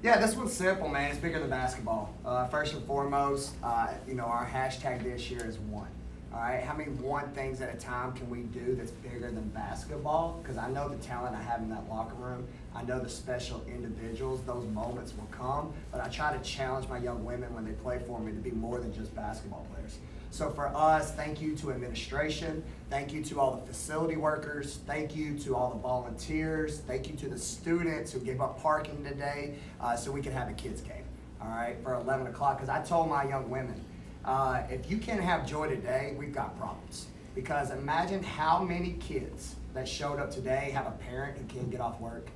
Yeah, this one's simple, man. It's bigger than basketball. First and foremost, our hashtag this year is one. All right, how many one things at a time can we do that's bigger than basketball? Because I know the talent I have in that locker room. I know the special individuals. Those moments will come, but I try to challenge my young women when they play for me to be more than just basketball players. So for us, thank you to administration. Thank you to all the facility workers. Thank you to all the volunteers. Thank you to the students who gave up parking today so we could have a kids game, all right, for 11 o'clock. Because I told my young women, if you can't have joy today, we've got problems. Because imagine how many kids that showed up today have a parent who can't get off work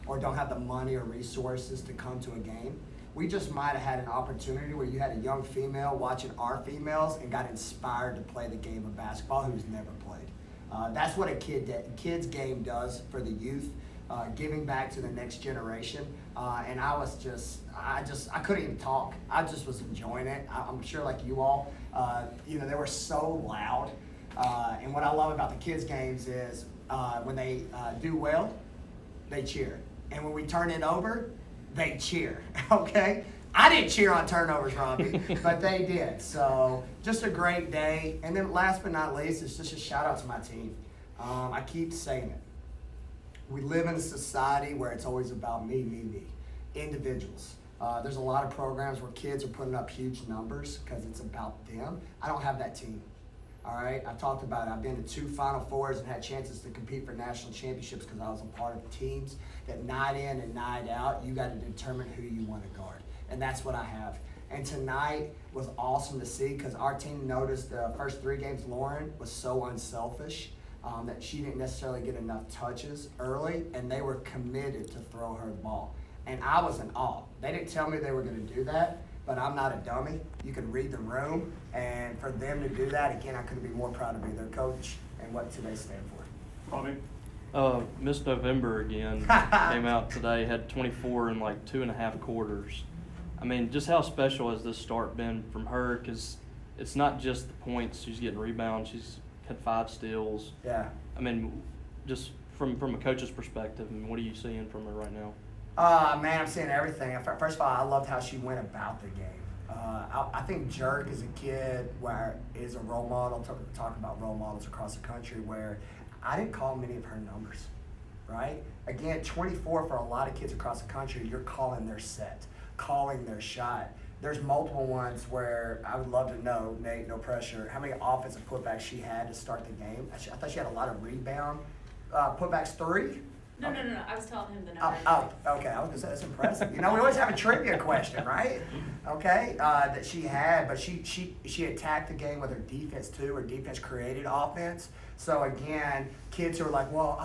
or don't have the money or resources to come to a game. We just might have had an opportunity where you had a young female watching our females and got inspired to play the game of basketball who's never played. That's what a kid's game does for the youth, giving back to the next generation. And I couldn't even talk. I just was enjoying it. I'm sure like you all, they were so loud. And what I love about the kids' games is when they do well, they cheer. And when we turn it over, they cheer, okay? I didn't cheer on turnovers, Robbie, but they did. So just a great day. And then last but not least, it's just a shout out to my team. I keep saying it. We live in a society where it's always about me, individuals. There's a lot of programs where kids are putting up huge numbers because it's about them. I don't have that team. All right, I've talked about it. I've been to 2 Final Fours and had chances to compete for national championships because I was a part of teams that night in and night out, you got to determine who you want to guard. And that's what I have. And tonight was awesome to see because our team noticed the first 3 games Lauren was so unselfish that she didn't necessarily get enough touches early, and they were committed to throw her the ball. And I was in awe. They didn't tell me they were going to do that, but I'm not a dummy. You can read the room, and for them to do that, again, I couldn't be more proud to be their coach and what today stand for. Bobby? Miss November again came out today, had 24 in like 2.5 quarters. I mean, just how special has this start been from her? Because it's not just the points. She's getting rebounds. She's had 5 steals. Yeah. I mean, just from a coach's perspective, I mean, what are you seeing from her right now? Man, I'm seeing everything. First of all, I loved how she went about the game. I think Jerk is a kid where is a role model. Talking about role models across the country, where I didn't call many of her numbers, right? Again, 24 for a lot of kids across the country, you're calling their set, calling their shot. There's multiple ones where I would love to know, Nate, no pressure, how many offensive putbacks she had to start the game. I thought she had a lot of rebound putbacks. 3? No. I was telling him the number. Okay. I was gonna say that's impressive. We always have a trivia question, right? Okay, that she had, but she attacked the game with her defense too. Her defense created offense. So again, kids who are like, well,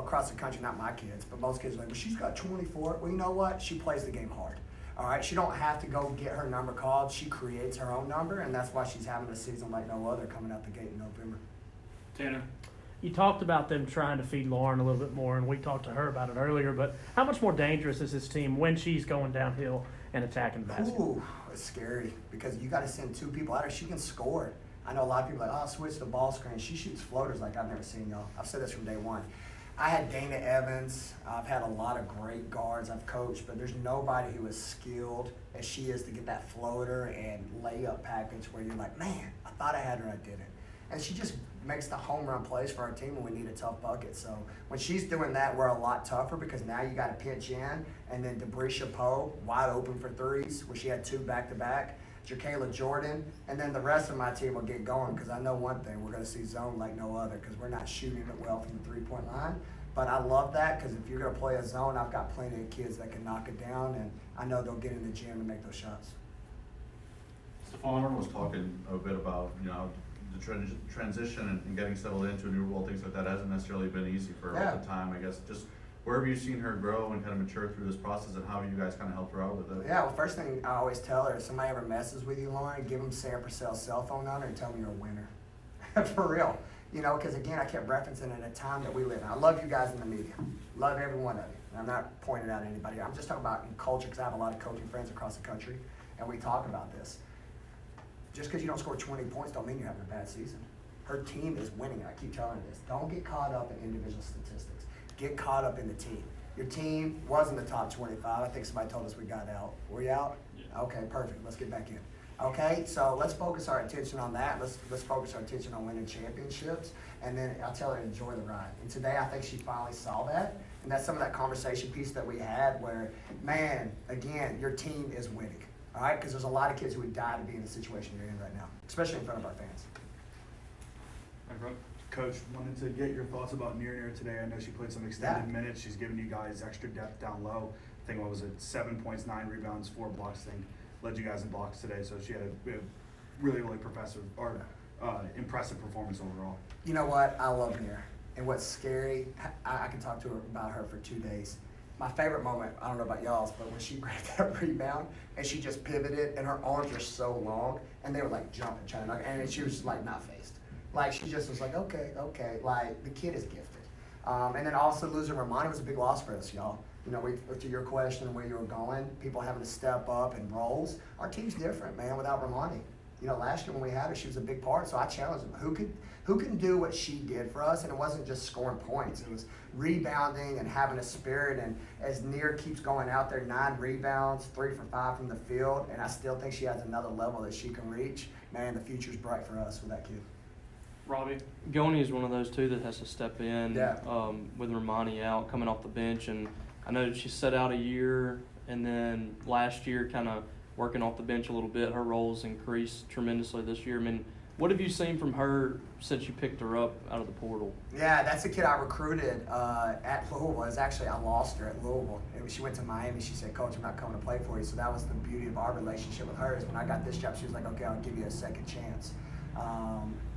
across the country, not my kids, but most kids are like, well, she's got 24. Well, you know what? She plays the game hard. All right, she don't have to go get her number called. She creates her own number, and that's why she's having a season like no other coming out the gate in November. Tanner? You talked about them trying to feed Lauren a little bit more, and we talked to her about it earlier, but how much more dangerous is this team when she's going downhill and attacking the basket? Ooh, it's scary because you got to send 2 people at her. She can score. I know a lot of people are like, switch the ball screen. She shoots floaters like I've never seen, y'all. I've said this from day one. I had Dana Evans. I've had a lot of great guards I've coached, but there's nobody who is skilled as she is to get that floater and layup package where you're like, man, I thought I had her, I didn't. And she just makes the home run plays for our team when we need a tough bucket. So when she's doing that, we're a lot tougher because now you got to pitch in. And then Debrisha Poe, wide open for 3s, where she had 2 back-to-back. Jacayla Jordan, and then the rest of my team will get going because I know one thing, we're going to see zone like no other because we're not shooting it well from the 3-point line. But I love that because if you're going to play a zone, I've got plenty of kids that can knock it down, and I know they'll get in the gym and make those shots. Stephon? was talking a bit about, the transition and getting settled into a new role, things like that hasn't necessarily been easy for her at the time. I guess just where have you seen her grow and kind of mature through this process, and how have you guys kind of helped her out with it? Yeah, well, first thing I always tell her, if somebody ever messes with you, Lauren, give them Sarah Purcell's cell phone number and tell them you're a winner. For real. Because again, I kept referencing it at a time that we live in. I love you guys in the media. Love every one of you. And I'm not pointing out anybody. I'm just talking about in culture because I have a lot of coaching friends across the country, and we talk about this. Just because you don't score 20 points don't mean you're having a bad season. Her team is winning. I keep telling her this. Don't get caught up in individual statistics. Get caught up in the team. Your team was in the top 25. I think somebody told us we got out. Were you out? Yeah. Okay, perfect. Let's get back in. Okay, so let's focus our attention on that. Let's focus our attention on winning championships, and then I'll tell her to enjoy the ride. And today, I think she finally saw that, and that's some of that conversation piece that we had where, man, again, your team is winning, all right? Because there's a lot of kids who would die to be in the situation you're in right now, especially in front of our fans. Coach, wanted to get your thoughts about Near today. I know she played some extended minutes. She's given you guys extra depth down low. I think, what was it, 7 points, 9 rebounds, 4 blocks. I think led you guys in blocks today. So she had a really impressive performance overall. You know what? I love Near. And what's scary, I can talk to her about her for 2 days. My favorite moment, I don't know about y'all's, but when she grabbed that rebound and she just pivoted and her arms were so long and they were like jumping, trying to knock, and she was like not phased. Like she just was like, okay, like the kid is gifted. And then also losing Romani was a big loss for us, y'all. You know, to your question and where you were going, people having to step up and roles. Our team's different, man, without Romani. You know, last year when we had her, she was a big part, so I challenged them. Who can do what she did for us? And it wasn't just scoring points. It was rebounding and having a spirit. And as Near keeps going out there, 9 rebounds, 3 for 5 from the field, and I still think she has another level that she can reach. Man, the future's bright for us with that kid. Robbie? Goni is one of those two that has to step in Yeah. with Romani out, coming off the bench. And I know she set out a year, and then last year kind of working off the bench a little bit. Her roles increased tremendously this year. I mean, what have you seen from her since you picked her up out of the portal? Yeah, that's the kid I recruited at Louisville. I lost her at Louisville. She went to Miami. She said, Coach, I'm not coming to play for you. So that was the beauty of our relationship with her is when I got this job, she was like, okay, I'll give you a second chance.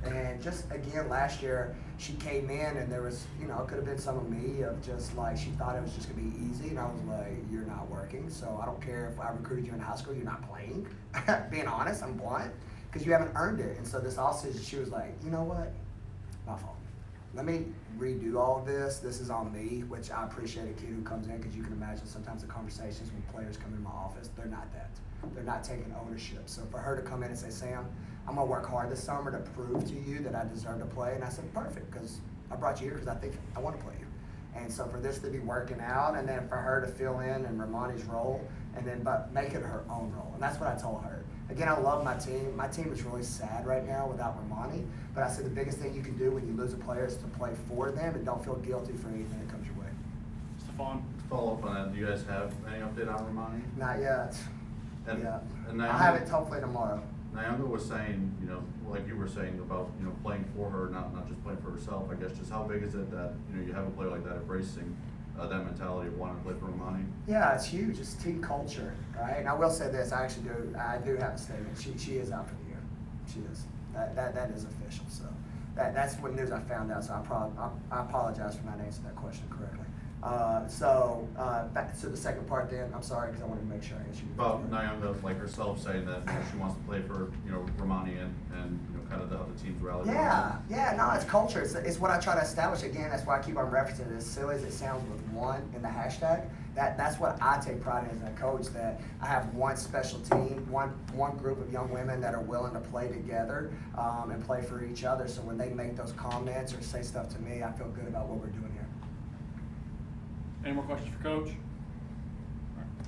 And just, again, last year, she came in and there was, you know, it could have been some of me of just like, she thought it was just going to be easy. And I was like, you're not working. So I don't care if I recruited you in high school, you're not playing. Being honest, I'm blunt. Because you haven't earned it. And so this offseason, she was like, you know what? My fault. Let me redo all of this. This is on me, which I appreciate a kid who comes in because you can imagine sometimes the conversations when players come in my office, they're not that. They're not taking ownership. So for her to come in and say, Sam, I'm going to work hard this summer to prove to you that I deserve to play. And I said, perfect, because I brought you here because I think I want to play you. And so for this to be working out and then for her to fill in Romani's role and then but make it her own role. And that's what I told her. Again, I love my team. My team is really sad right now without Romani. But I said the biggest thing you can do when you lose a player is to play for them and don't feel guilty for anything that comes your way. Stephon? Follow up on that, do you guys have any update on Romani? Not yet. And, Yeah. and I'll have it hopefully tomorrow. Nyanga was saying, you know, like you were saying about, you know, playing for her, not just playing for herself. I guess just how big is it that, you know, you have a player like that embracing that mentality of wanting to play for Romani? Yeah, it's huge. It's team culture, right? And I will say this: I do have a statement. She is out for the year. She is. That is official. So that's what news I found out. So I apologize for not answering that question correctly. Back to the second part. Then I'm sorry because I wanted to make sure I answered. About Nyanga, like herself, saying that, you know, she wants to play for, you know, Romani and you know, kind of the other teams rally. Yeah, no, it's culture. It's what I try to establish. Again, that's why I keep on referencing it. As silly as it sounds with one in the hashtag, that's what I take pride in as a coach, that I have one special team, one group of young women that are willing to play together and play for each other. So when they make those comments or say stuff to me, I feel good about what we're doing here. Any more questions for Coach?